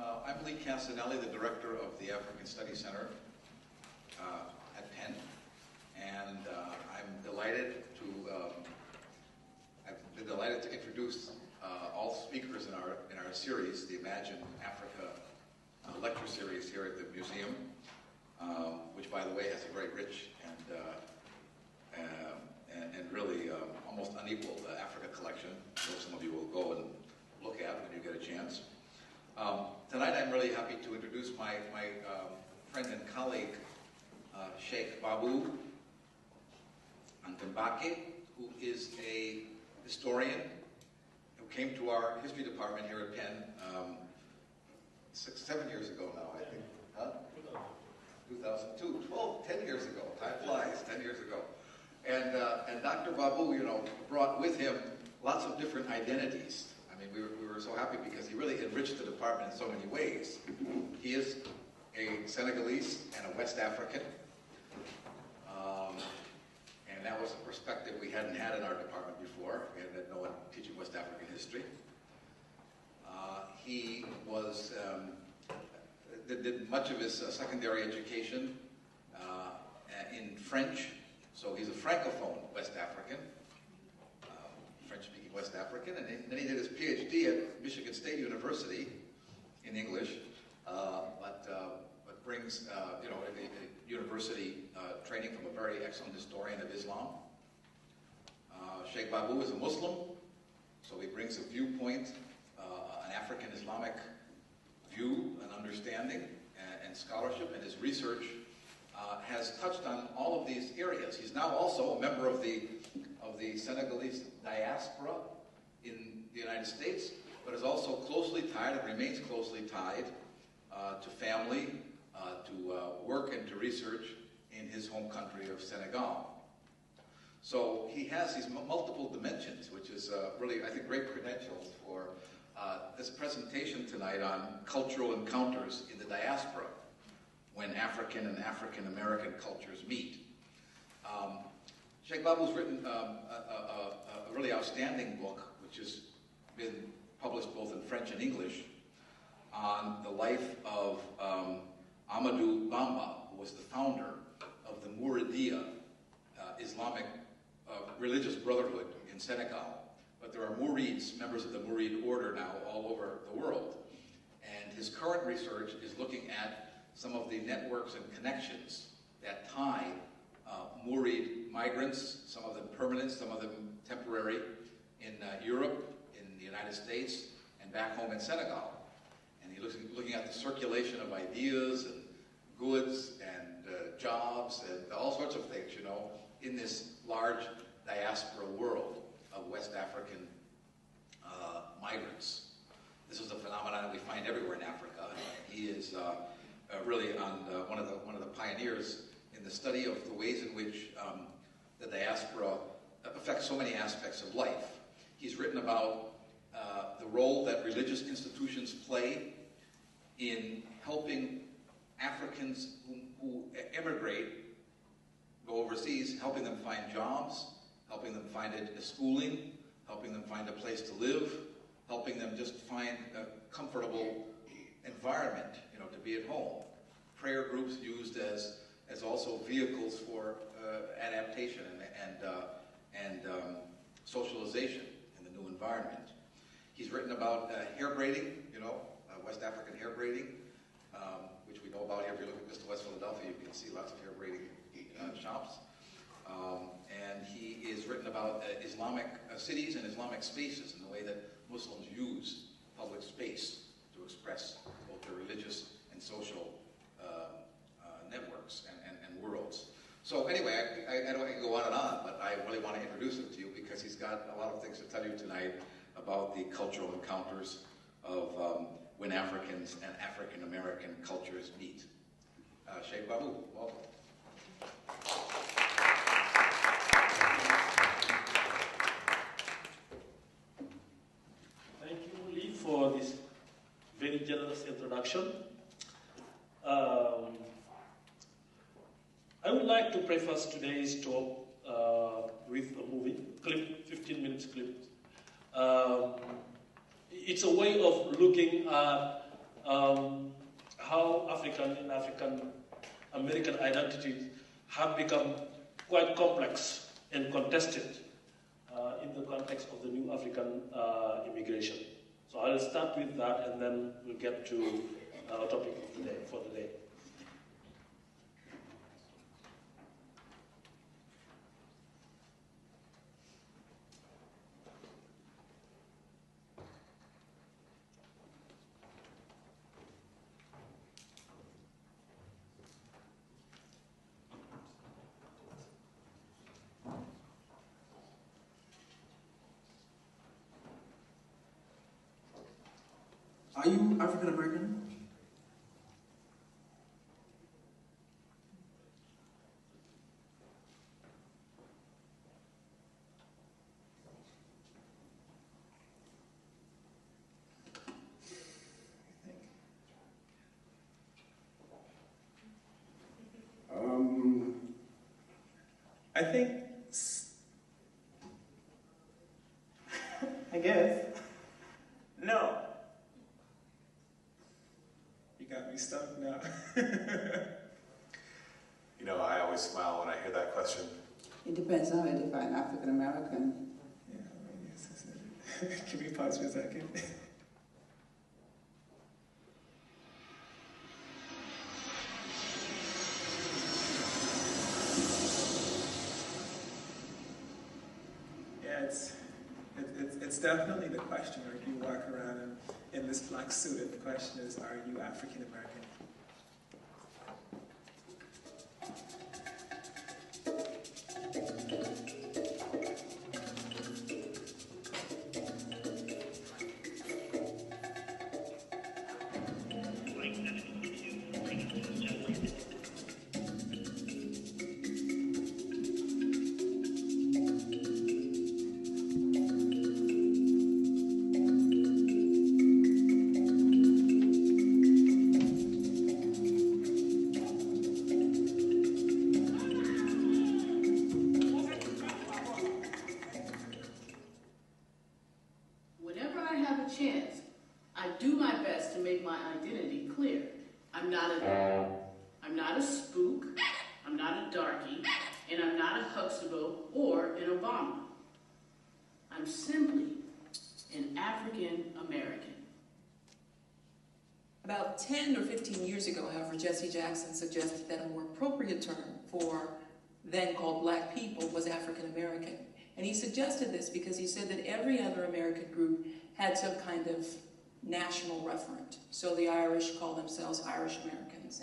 I'm Lee Casanelli, the director of the African Studies Center at Penn, and I'm delighted to introduce all speakers in our series, the Imagine Africa lecture series here at the museum, which, by the way, has a very rich and really almost unequaled Africa collection, which some of you will go and look at when you get a chance. Tonight I'm really happy to introduce my friend and colleague, Cheikh Babou Anta Babou, who is a historian who came to our history department here at Penn 7 years ago now, I think. Huh? 2002, 10 years ago. Time flies, 10 years ago. And Dr. Babou, brought with him lots of different identities. I mean, we were so happy because he really enriched the department in so many ways. He is a Senegalese and a West African. And that was a perspective we hadn't had in our department before. We hadn't had no one teaching West African history. He was did much of his secondary education in French, so he's a francophone West African, French-speaking West African, and then he did his PhD at Michigan State University in English, but brings a university training from a very excellent historian of Islam. Cheikh Babou is a Muslim, so he brings a viewpoint, an African Islamic view, an understanding, and scholarship, and his research has touched on all of these areas. He's now also a member of the Senegalese diaspora in the United States, but is also closely tied and remains closely tied to family, to work and to research in his home country of Senegal. So he has these multiple dimensions, which is really, I think, great credentials for this presentation tonight on cultural encounters in the diaspora when African and African American cultures meet. Cheikh Babou's written a really outstanding book, which has been published both in French and English, on the life of Amadou Bamba, who was the founder of the Mouridiyya, Islamic religious brotherhood in Senegal. But there are Mourids, members of the Mourid order now all over the world. And his current research is looking at some of the networks and connections that tie Mourid migrants, some of them permanent, some of them temporary, in Europe, in the United States, and back home in Senegal. And he looks looking at the circulation of ideas and goods and jobs and all sorts of things, in this large diaspora world of West African migrants. This is a phenomenon that we find everywhere in Africa. He is really one of the pioneers in the study of the ways in which the diaspora affects so many aspects of life. He's written about the role that religious institutions play in helping Africans who emigrate, go overseas, helping them find jobs, helping them find a schooling, helping them find a place to live, helping them just find a comfortable environment, to be at home. Prayer groups used as also vehicles for adaptation and socialization in the new environment. He's written about hair braiding, West African hair braiding, which we know about here. If you look at West Philadelphia, you can see lots of hair braiding shops. And he is written about Islamic cities and Islamic spaces and the way that Muslims use public space to express both their religious and social networks and worlds. So anyway, I don't want to go on and on, but I really want to introduce him to you because he's got a lot of things to tell you tonight about the cultural encounters of when Africans and African American cultures meet. Cheikh Babou, welcome. Thank you, Lee, for this very generous introduction. I would like to preface today's talk with a movie clip, 15 minutes clip. It's a way of looking at how African and African American identities have become quite complex and contested in the context of the new African immigration. So I'll start with that, and then we'll get to our topic of today, for the day. Are you African American? I think, I guess, no. You got me stumped now. You know, I always smile when I hear that question. It depends on how you define African American. Yeah, yes, that's it. Can we pause for a second? It's definitely the question. Or if you walk around in this black suit, and the question is, are you African American? About 10 or 15 years ago, however, Jesse Jackson suggested that a more appropriate term for then called black people was African American. And he suggested this because he said that every other American group had some kind of national referent. So the Irish call themselves Irish Americans,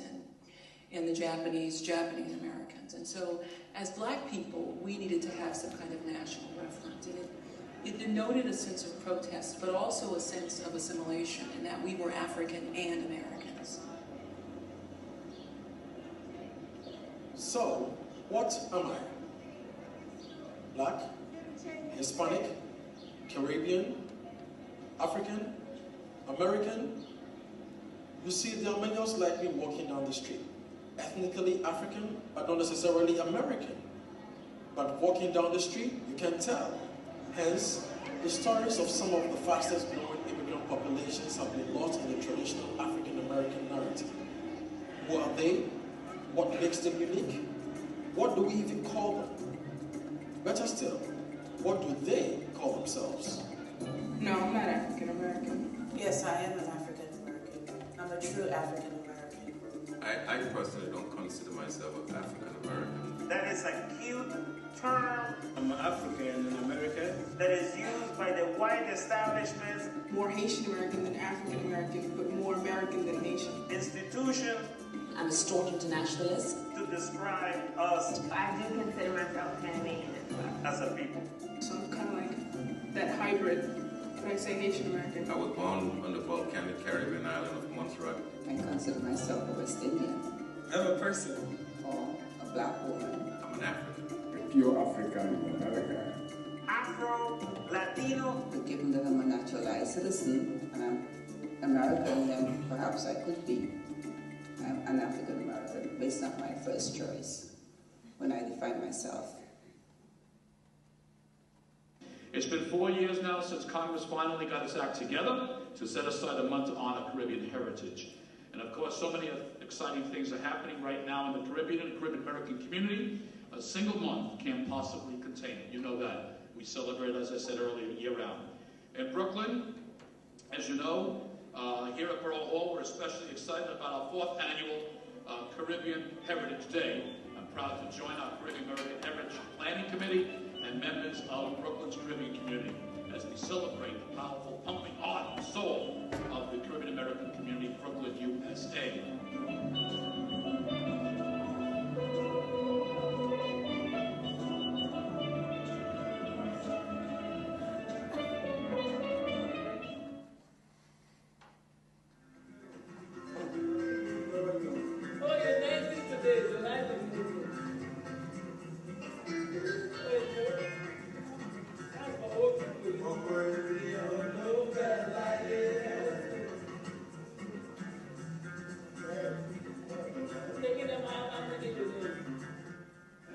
and the Japanese Americans. And so as black people, we needed to have some kind of national referent. And it denoted a sense of protest, but also a sense of assimilation, in that we were African and Americans. So, what am I? Black, Hispanic, Caribbean, African, American? You see, there are many of us like me walking down the street. Ethnically African, but not necessarily American. But walking down the street, you can tell. Hence, the stories of some of the fastest growing immigrant populations have been lost in the traditional African-American narrative. Who are they? What makes them unique? What do we even call them? Better still, what do they call themselves? No, I'm not African American. Yes, I am an African American. I'm a true African American. I personally don't consider myself an African American. That is a cute term. I'm African American. That is used by the white establishments. More Haitian American than African American, but more American than Haitian. Institutions. I'm a staunch internationalist. To describe us. I do consider myself Panamanian as a people. So I'm kind of like that hybrid when I say Haitian American. I was born on the volcanic Caribbean island of Montserrat. I consider myself a West Indian. I'm a person. Or a black woman. I'm an African. A pure African in America. Afro, Latino. But given that I'm a naturalized citizen and I'm American, then perhaps I could be. I'm an African American, but it's not my first choice when I define myself. It's been 4 years now since Congress finally got its act together to set aside a month to honor Caribbean heritage. And of course, so many exciting things are happening right now in the Caribbean and the Caribbean American community. A single month can't possibly contain it. You know that. We celebrate, as I said earlier, year-round. In Brooklyn, as you know, here at Borough Hall, we're especially excited about our 4th annual Caribbean Heritage Day. I'm proud to join our Caribbean American Heritage Planning Committee and members of Brooklyn's Caribbean community as we celebrate the powerful, pumping heart and soul of the Caribbean American community, Brooklyn, USA.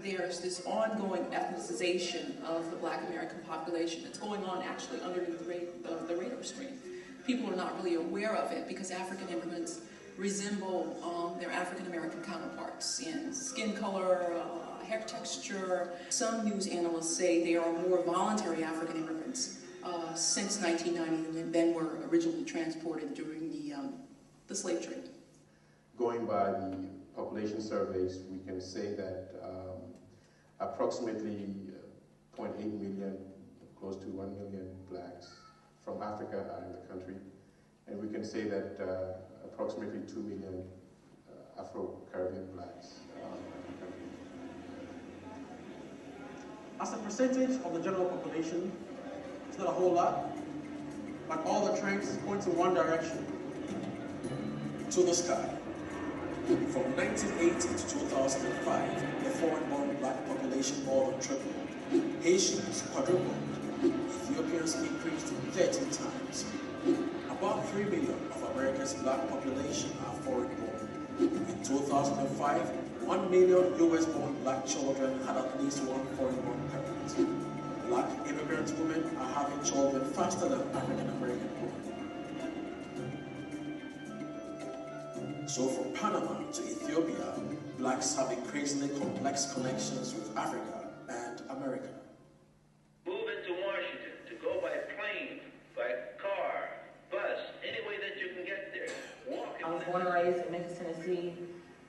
There's this ongoing ethnicization of the Black American population that's going on actually underneath the radar screen. People are not really aware of it because African immigrants resemble their African American counterparts in skin color, hair texture. Some news analysts say there are more voluntary African immigrants since 1990 than were originally transported during the slave trade. Going by the population surveys, we can say that approximately 0.8 million, close to 1 million blacks from Africa are in the country. And we can say that approximately 2 million Afro-Caribbean blacks are in the country. As a percentage of the general population, it's not a whole lot, but all the trends point in one direction, to the sky. From 1980 to 2005, the foreign-born black population more than tripled. Haitians quadrupled. Ethiopians increased 13 times. About 3 million of America's black population are foreign-born. In 2005, 1 million US-born black children had at least one foreign-born parent. Black immigrant women are having children faster than African-American women. So from Panama to Ethiopia, blacks have increasingly complex connections with Africa and America. Moving to Washington, to go by plane, by car, bus, any way that you can get there. I was born and raised in Memphis, Tennessee.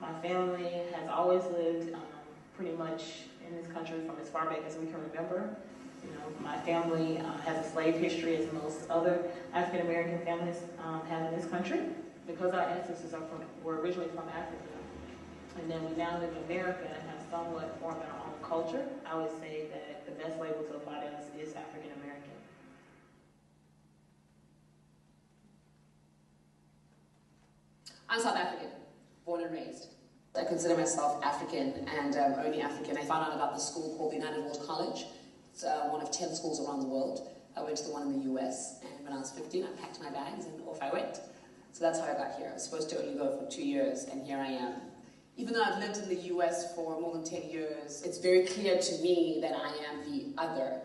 My family has always lived pretty much in this country from as far back as we can remember. You know, my family has a slave history as most other African American families have in this country. Because our ancestors were originally from Africa, and then we now live in America and have somewhat formed our own culture, I would say that the best label to apply to us is African American. I'm South African, born and raised. I consider myself African and only African. I found out about the school called the United World College. It's one of 10 schools around the world. I went to the one in the US, and when I was 15, I packed my bags and off I went. So that's how I got here. I was supposed to only go for 2 years, and here I am. Even though I've lived in the US for more than 10 years, it's very clear to me that I am the other.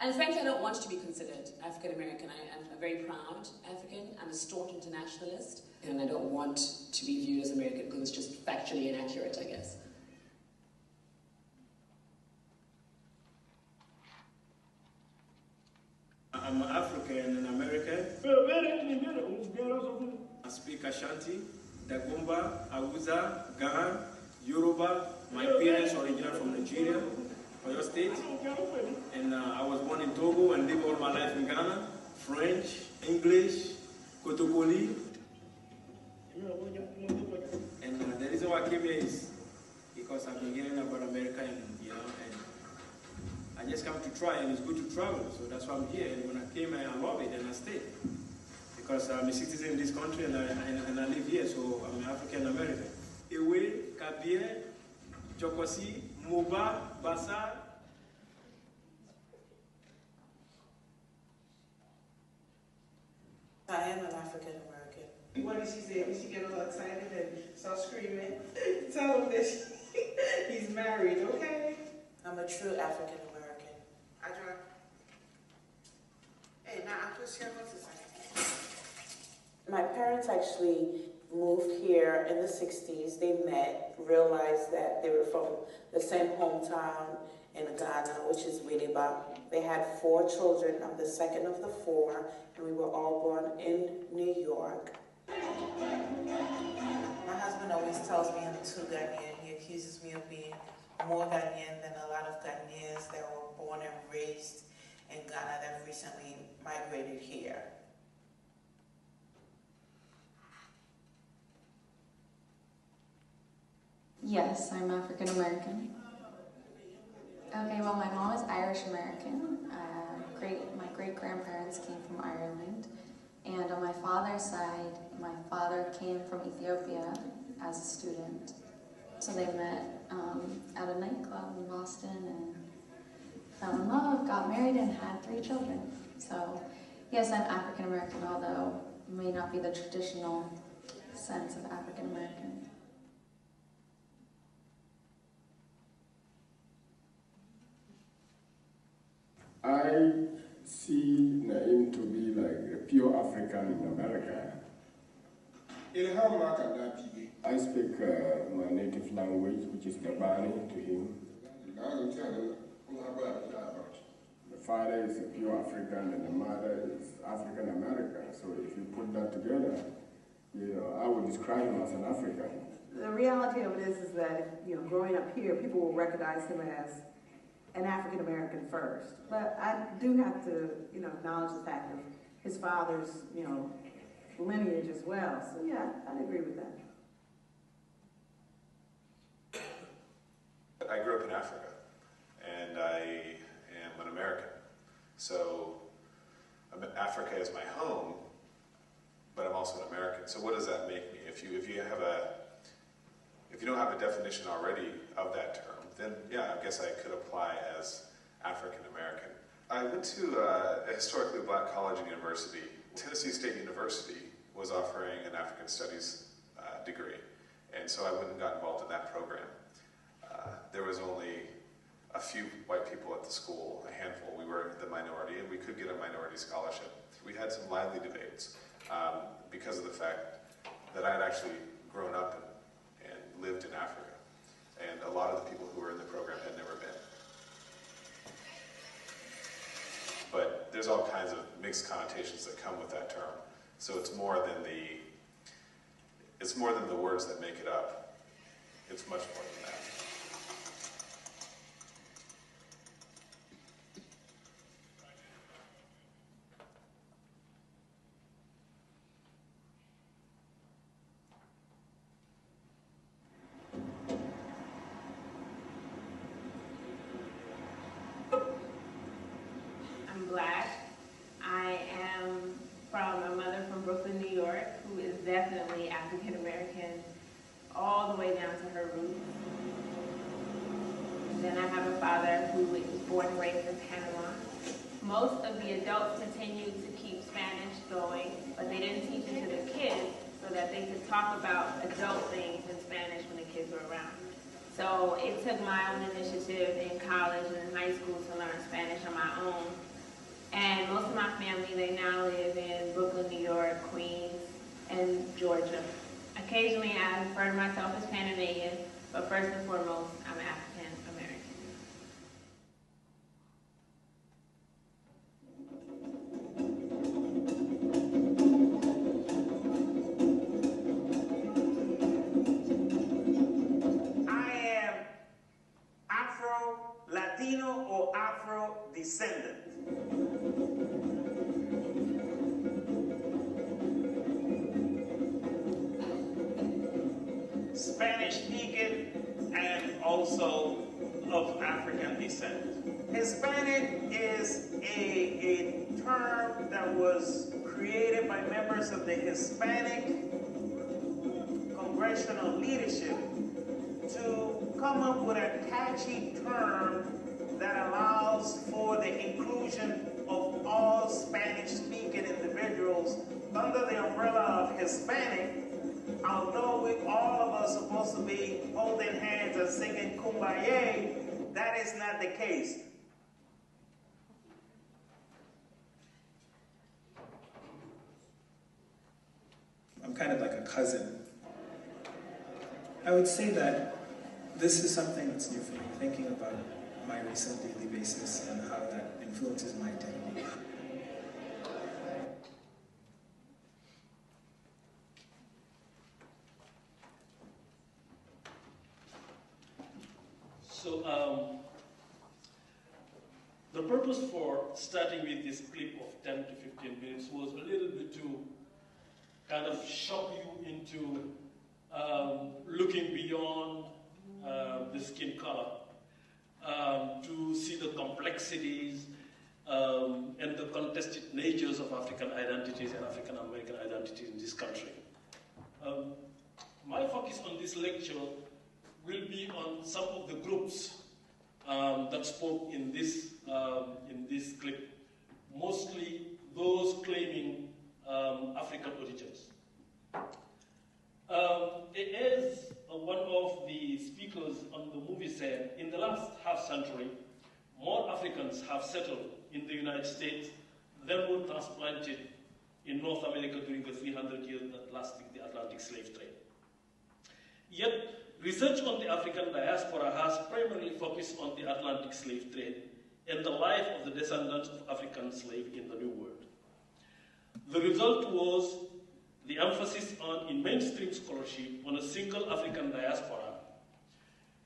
And frankly, I don't want to be considered African American. I'm a very proud African. I'm a staunch internationalist, and I don't want to be viewed as American because it's just factually inaccurate, I guess. I'm African and American. I speak Ashanti, Dagomba, Awuza, Gan, Yoruba. My parents are originally from Nigeria, Oyo State. And I was born in Togo and lived all my life in Ghana. French, English, Kotokoli. And the reason why I came here is because I've been hearing about America and I just come to try, and it's good to travel, so that's why I'm here. And when I came, I love it, and I stayed. Because I'm a citizen in this country, and I live here, so I'm African American. Ewe, Kabie, Jokosi, Moba, Basa. I am an African American. What did she say? Did she get all excited and start screaming? Tell him that he's married, okay? I'm a true African American. My parents actually moved here in the 60s. They met, realized that they were from the same hometown in Ghana, which is Winneba. They had 4 children. I'm the second of the 4, and we were all born in New York. My husband always tells me I'm too Ghanaian. He accuses me of being more Ghanaian than a lot of Ghanaians that were born and raised in Ghana that have recently migrated here. Yes, I'm African American. Okay, well, my mom is Irish American. My great-grandparents came from Ireland. And on my father's side, my father came from Ethiopia as a student. So they met at a nightclub in Boston and fell in love, got married, and had 3 children. So yes, I'm African American, although it may not be the traditional sense of African American. I see Naim to be like a pure African in America. I speak my native language, which is Gabani, to him. The father is a pure African and the mother is African American. So if you put that together, I would describe him as an African. The reality of it is that, growing up here, people will recognize him as an African American first. But I do have to, acknowledge the fact of his father's, lineage as well. So yeah, I'd agree with that. I grew up in Africa, and I am an American. So Africa is my home, but I'm also an American. So what does that make me? If you don't have a definition already of that term, then yeah, I guess I could apply as African American. I went to a historically black college and university. Tennessee State University was offering an African Studies degree, and so I went and got involved in that program. There was only a few white people at the school, a handful. We were the minority, and we could get a minority scholarship. We had some lively debates because of the fact that I had actually grown up and lived in Africa, and a lot of the people who were in the program had never been. But there's all kinds of mixed connotations that come with that term. So it's more than the words that make it up. It's much more than that. I'm Black. I am from a mother from Brooklyn, New York, who is definitely African American, all the way down to her roots. Then I have a father who was born and raised in Panama. Most of the adults continued to keep Spanish going, but they didn't teach it to the kids so that they could talk about adult things in Spanish when the kids were around. So it took my own initiative in college and in high school to learn Spanish on my own. And most of my family, they now live in Brooklyn, New York, Queens, and Georgia. Occasionally, I refer to myself as Panamanian, but first and foremost, I'm African American. I am Afro-Latino or Afro-descendant. Spanish speaking and also of African descent. Hispanic is a term that was created by members of the Hispanic congressional leadership to come up with a catchy term that allows for the inclusion of all Spanish-speaking individuals under the umbrella of Hispanic. Although all of us are supposed to be holding hands and singing Kumbaya, that is not the case. cousin. I would say that this is something that's new for me, thinking about my recent daily basis and how that influences my technique. So the purpose for starting with this clip of 10 to 15 minutes was a little bit to kind of shock you into looking beyond the skin color to see the complexities and the contested natures of African identities and African American identities in this country. My focus on this lecture will be on some of the groups that spoke in this clip, mostly those claiming African origins. As one of the speakers on the movie said, in the last half-century, more Africans have settled in the United States than were transplanted in North America during the 300 years that lasted the Atlantic slave trade. Yet, research on the African diaspora has primarily focused on the Atlantic slave trade and the life of the descendants of African slaves in the New World. The result was the emphasis in mainstream scholarship on a single African diaspora,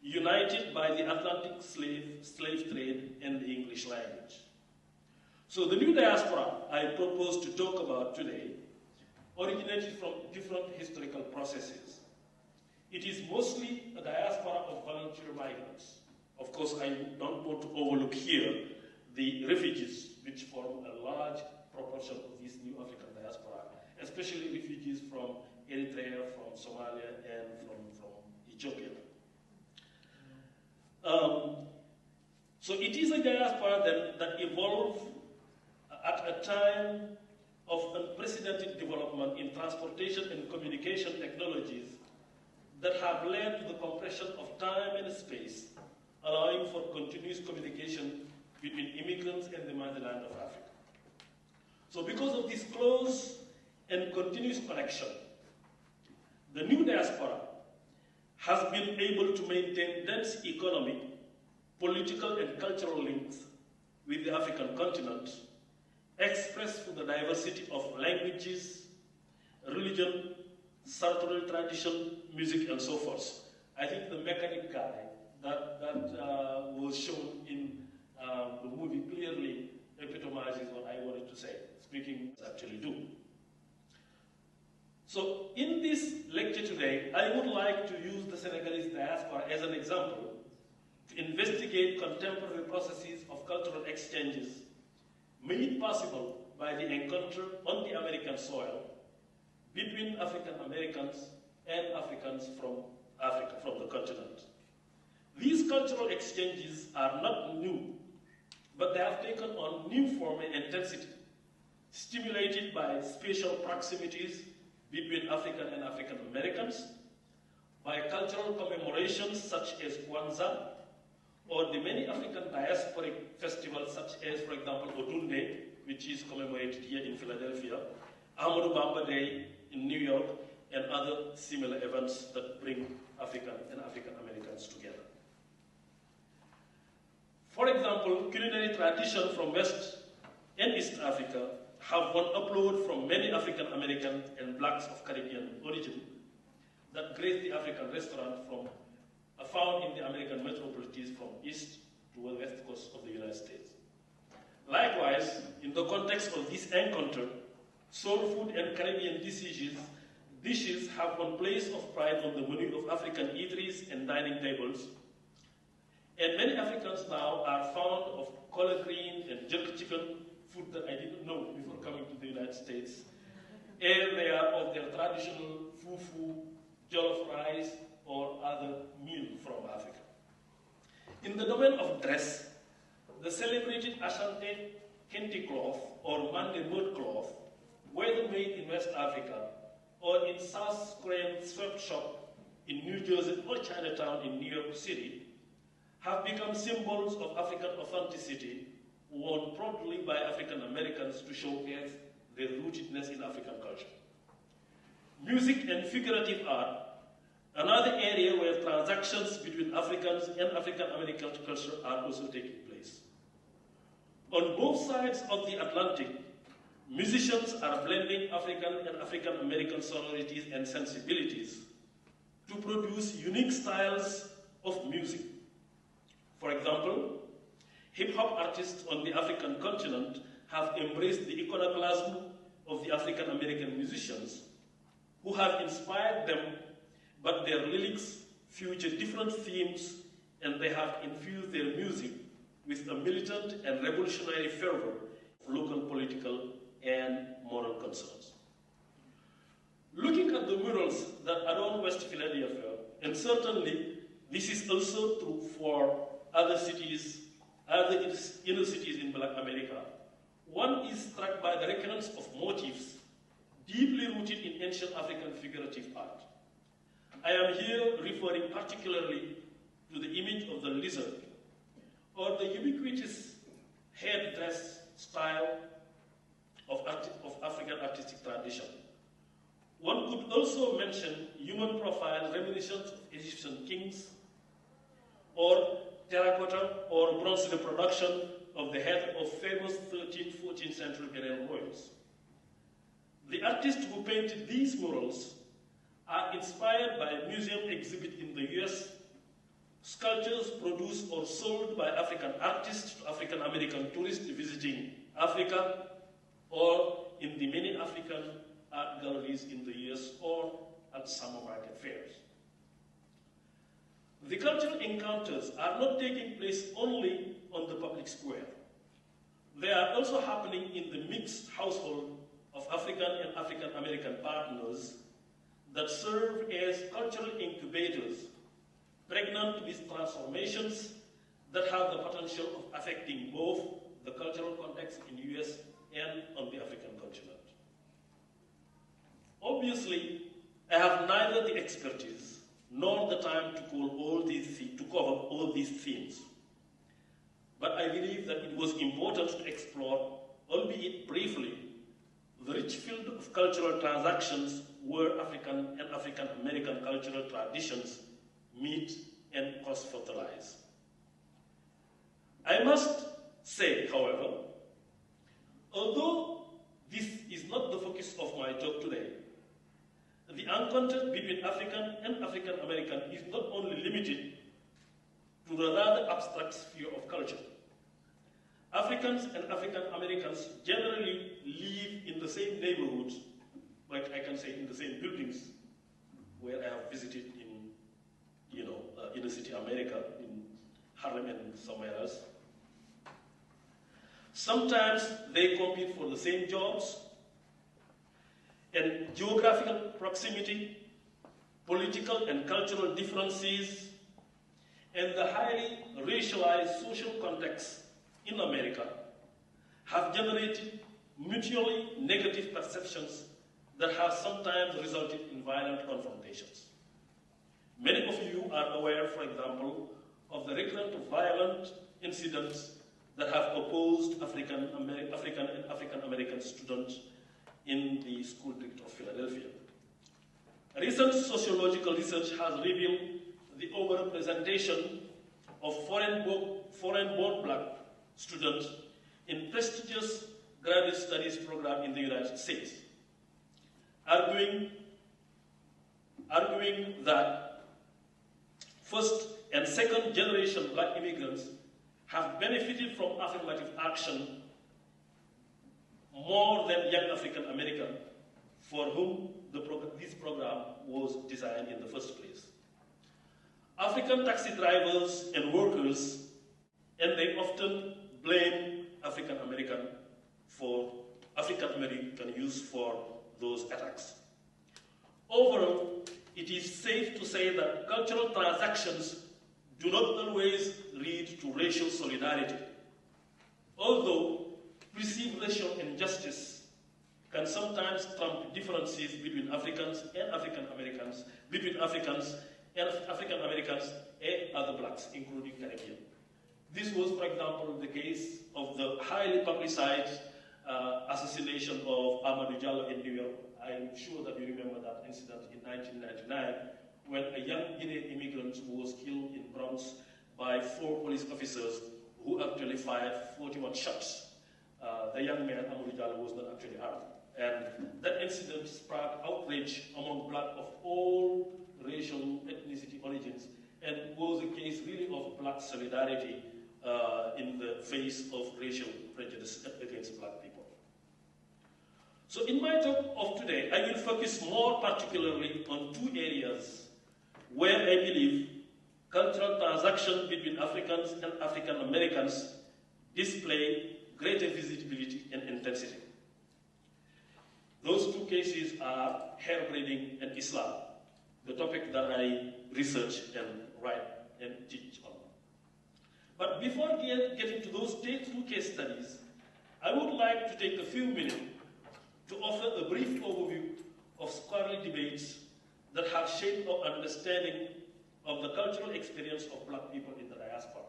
united by the Atlantic slave trade and the English language. So the new diaspora I propose to talk about today originated from different historical processes. It is mostly a diaspora of volunteer migrants. Of course, I don't want to overlook here the refugees, which form a large proportion of this new African diaspora, especially refugees from Eritrea, from Somalia, and from Ethiopia. So it is a diaspora that evolved at a time of unprecedented development in transportation and communication technologies that have led to the compression of time and space, allowing for continuous communication between immigrants and the motherland of Africa. So because of this close and continuous connection, the new diaspora has been able to maintain dense economic, political, and cultural links with the African continent, expressed through the diversity of languages, religion, cultural tradition, music, and so forth. I think the mechanic guy that was shown in the movie clearly epitomizes what I wanted to say, speaking actually do. So in this lecture today, I would like to use the Senegalese diaspora as an example to investigate contemporary processes of cultural exchanges made possible by the encounter on the American soil between African Americans and Africans from Africa, from the continent. These cultural exchanges are not new, but they have taken on new form and intensity, stimulated by spatial proximities between African and African Americans, by cultural commemorations such as Kwanzaa, or the many African diasporic festivals such as, for example, Odunde, which is commemorated here in Philadelphia, Amadou Bamba Day in New York, and other similar events that bring African and African Americans together. For example, culinary tradition from West and East Africa have won upload from many African American and blacks of Caribbean origin that grace the African restaurant found in the American metropolises from east to the west coast of the United States. Likewise, in the context of this encounter, soul food and Caribbean dishes have one place of pride on the menu of African eateries and dining tables, and many Africans now are fond of collard green and jerk chicken, food that I didn't know before coming to the United States, and they are of their traditional fufu, jollof rice, or other meal from Africa. In the domain of dress, the celebrated Ashanti kente cloth or Mande mud cloth, whether made in West Africa or in South Korean sweatshop in New Jersey or Chinatown in New York City, have become symbols of African authenticity worn proudly by African Americans to showcase their rootedness in African culture. Music and figurative art, another area where transactions between Africans and African American culture are also taking place. On both sides of the Atlantic, musicians are blending African and African American sonorities and sensibilities to produce unique styles of music. For example, hip-hop artists on the African continent have embraced the iconoclasm of the African American musicians who have inspired them, but their lyrics feature different themes and they have infused their music with a militant and revolutionary fervor of local political and moral concerns. Looking at the murals that adorn West Philadelphia, and certainly this is also true for other cities, other inner cities in Black America, one is struck by the recurrence of motifs deeply rooted in ancient African figurative art. I am here referring particularly to the image of the lizard or the ubiquitous headdress style of African artistic tradition. One could also mention human profile reminiscent of Egyptian kings or terracotta or bronze reproduction of the head of famous 13th, 14th century Benin royals. The artists who painted these murals are inspired by a museum exhibit in the US, sculptures produced or sold by African artists to African American tourists visiting Africa, or in the many African art galleries in the US or at summer market fairs. The cultural encounters are not taking place only on the public square. They are also happening in the mixed household of African and African American partners that serve as cultural incubators, pregnant with transformations that have the potential of affecting both the cultural context in the US and on the African continent. Obviously, I have neither the expertise nor the time to cover all these themes. But I believe that it was important to explore, albeit briefly, the rich field of cultural transactions where African and African American cultural traditions meet and cross-fertilize. I must say, however, although this is not the focus of my talk today, the encounter between African and African American is not only limited to the rather abstract sphere of culture. Africans and African Americans generally live in the same neighborhoods, like I can say in the same buildings, where I have visited in, inner city America, in Harlem and somewhere else. Sometimes they compete for the same jobs, and geographical proximity, political and cultural differences, and the highly racialized social context in America have generated mutually negative perceptions that have sometimes resulted in violent confrontations. Many of you are aware, for example, of the recurrent violent incidents that have opposed African and African American students in the school district of Philadelphia. Recent sociological research has revealed the overrepresentation of foreign-born black students in prestigious graduate studies program in the United States, arguing that first and second generation black immigrants have benefited from affirmative action more than young African American for whom this program was designed in the first place. African taxi drivers and workers, and they often blame African American use for those attacks. Overall, it is safe to say that cultural transactions do not always lead to racial solidarity, although perceived racial injustice can sometimes trump differences between Africans and African Americans, between Africans and African Americans and other blacks, including Caribbean. This was, for example, the case of the highly publicized assassination of Amadou Diallo in New York. I'm sure that you remember that incident in 1999 when a young Guinean immigrant was killed in Bronx by 4 police officers who actually fired 41 shots. The young man, Amadou Diallo, was not actually harmed. And that incident sparked outrage among black of all racial ethnicity origins and was a case really of black solidarity in the face of racial prejudice against black people. So in my talk of today, I will focus more particularly on 2 areas where I believe cultural transactions between Africans and African Americans display greater visibility and intensity. Those 2 cases are hair braiding and Islam, the topic that I research and write and teach on. But before getting to those 2 case studies, I would like to take a few minutes to offer a brief overview of scholarly debates that have shaped our understanding of the cultural experience of black people in the diaspora.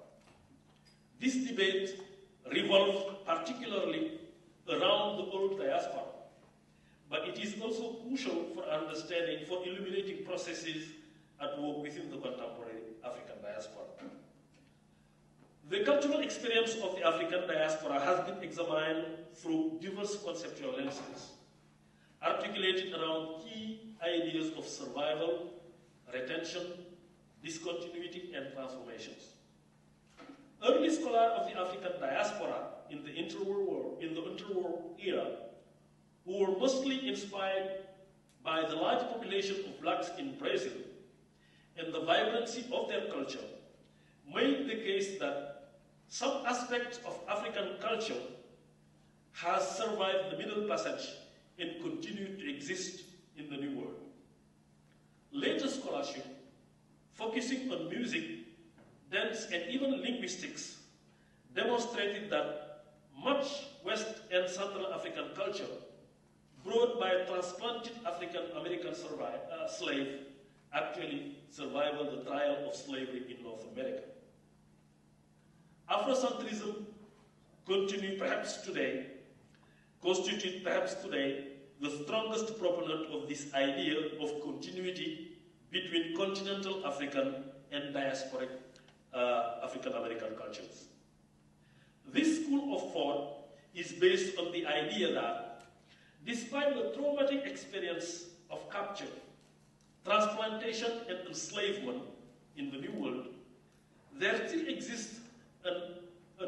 This debate revolves particularly around the old diaspora, but it is also crucial for understanding, for illuminating processes at work within the contemporary African diaspora. The cultural experience of the African diaspora has been examined through diverse conceptual lenses, articulated around key ideas of survival, retention, discontinuity, and transformations. Early scholars of the African diaspora in the interwar era, who were mostly inspired by the large population of blacks in Brazil and the vibrancy of their culture, made the case that some aspects of African culture has survived the Middle Passage and continued to exist in the New World. Later scholarship, focusing on music, dance, and even linguistics, demonstrated that much West and Central African culture brought by a transplanted African American slave actually survived the trial of slavery in North America. Afrocentrism constitute perhaps today the strongest proponent of this idea of continuity between continental African and diasporic African American cultures. This school of thought is based on the idea that despite the traumatic experience of capture, transplantation, and enslavement in the New World, there still exists an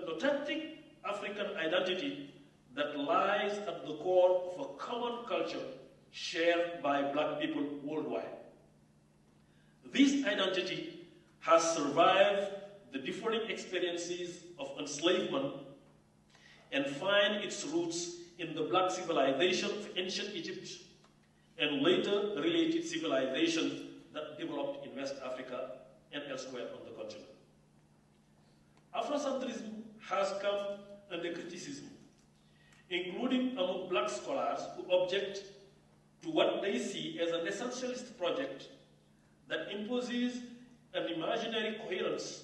authentic African identity that lies at the core of a common culture shared by black people worldwide. This identity has survived the differing experiences of enslavement and find its roots in the black civilization of ancient Egypt and later related civilizations that developed in West Africa and elsewhere on the continent. Afrocentrism has come under criticism, including among black scholars who object to what they see as an essentialist project that imposes an imaginary coherence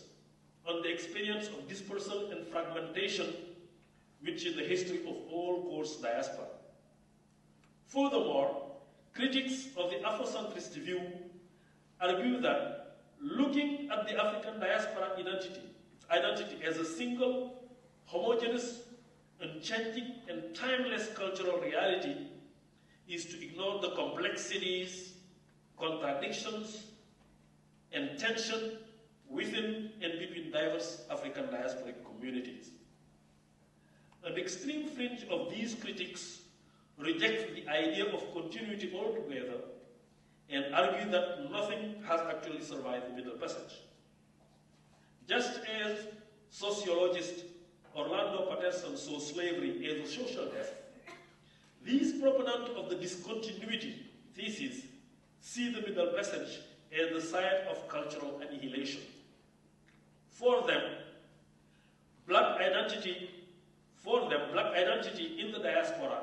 on the experience of dispersal and fragmentation, which is the history of all coarse diaspora. Furthermore, critics of the Afrocentrist view argue that looking at the African diaspora identity as a single, homogeneous, unchanging, and timeless cultural reality is to ignore the complexities, contradictions, and tension within and between diverse African diasporic communities. An extreme fringe of these critics reject the idea of continuity altogether and argue that nothing has actually survived the Middle Passage. Just as sociologist Orlando Patterson saw slavery as a social death, these proponents of the discontinuity thesis see the Middle Passage as the site of cultural annihilation. For them, black identity in the diaspora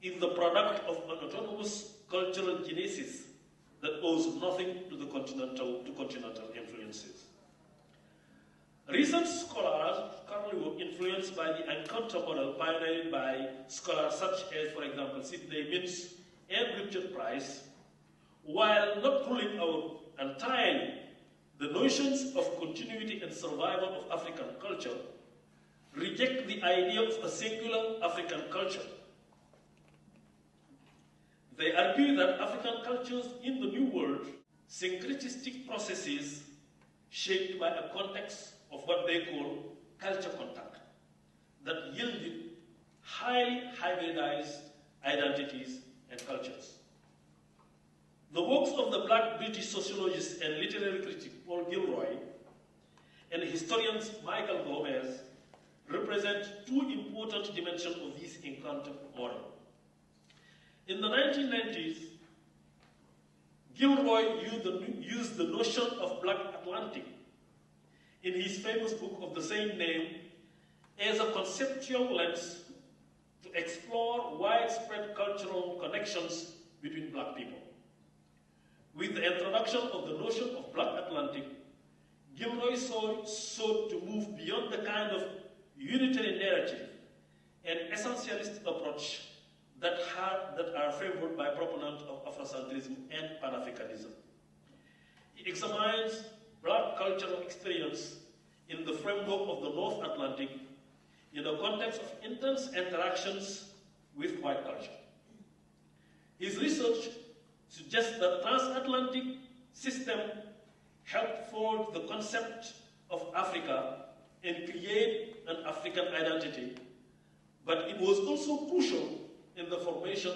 is the product of an autonomous cultural genesis that owes nothing to continental influences. Recent scholarly work influenced by the encounter model pioneered by scholars such as, for example, Sidney Mintz and Richard Price, while not ruling out entirely the notions of continuity and survival of African culture, reject the idea of a singular African culture. They argue that African cultures in the New World, syncretistic processes shaped by a context of what they call culture contact, that yielded highly hybridized identities and cultures. The works of the Black British sociologist and literary critic Paul Gilroy and historians Michael Gomez represent two important dimensions of this encounter model. In the 1990s, Gilroy used the notion of Black Atlantic in his famous book of the same name as a conceptual lens to explore widespread cultural connections between Black people. With the introduction of the notion of Black Atlantic, Gilroy sought to move beyond the kind of unitary narrative and essentialist approach that are favored by proponents of Afrocentrism and Pan-Africanism. He examines Black cultural experience in the framework of the North Atlantic in the context of intense interactions with white culture. His research suggests that transatlantic system helped forge the concept of Africa and create an African identity, but it was also crucial in the formation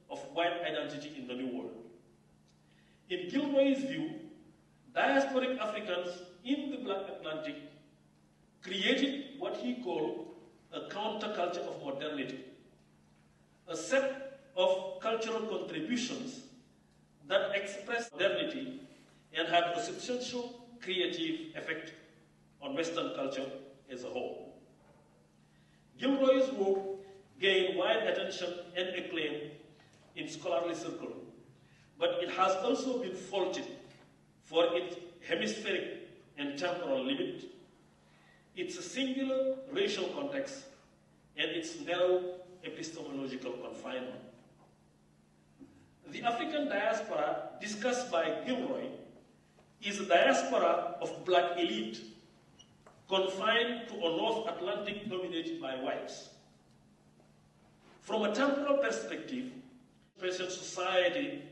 of white identity in the New World. In Gilroy's view, diasporic Africans in the Black Atlantic created what he called a counterculture of modernity, a set of cultural contributions that expressed modernity and had a substantial creative effect on Western culture as a whole. Gilroy's work gained wide attention and acclaim in scholarly circles, but it has also been faulted for its hemispheric and temporal limit, its singular racial context, and its narrow epistemological confinement. The African diaspora discussed by Gilroy is a diaspora of Black elite confined to a North Atlantic dominated by whites. From a temporal perspective, present society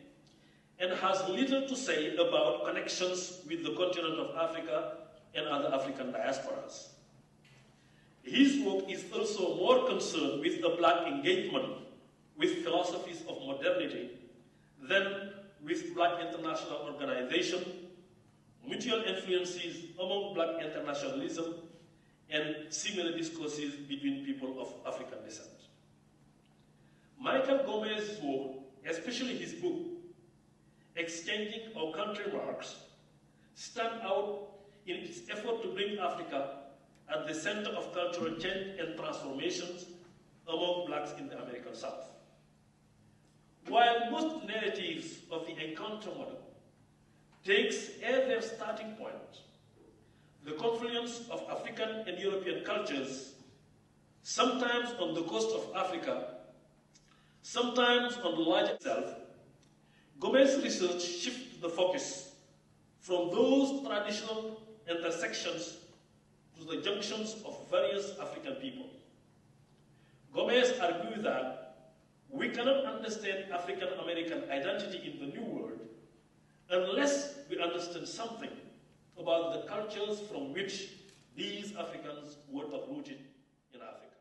and has little to say about connections with the continent of Africa and other African diasporas. His work is also more concerned with the Black engagement with philosophies of modernity than with Black international organization, mutual influences among Black internationalism, and similar discourses between people of African descent. Michael Gomez's work, especially his book, Exchanging Our Country Marks, stand out in its effort to bring Africa at the center of cultural change and transformations among Blacks in the American South. While most narratives of the encounter model takes as their starting point the confluence of African and European cultures, sometimes on the coast of Africa, sometimes on the larger self, Gomez's research shifts the focus from those traditional intersections to the junctions of various African people. Gomez argues that we cannot understand African American identity in the New World unless we understand something about the cultures from which these Africans were uprooted in Africa.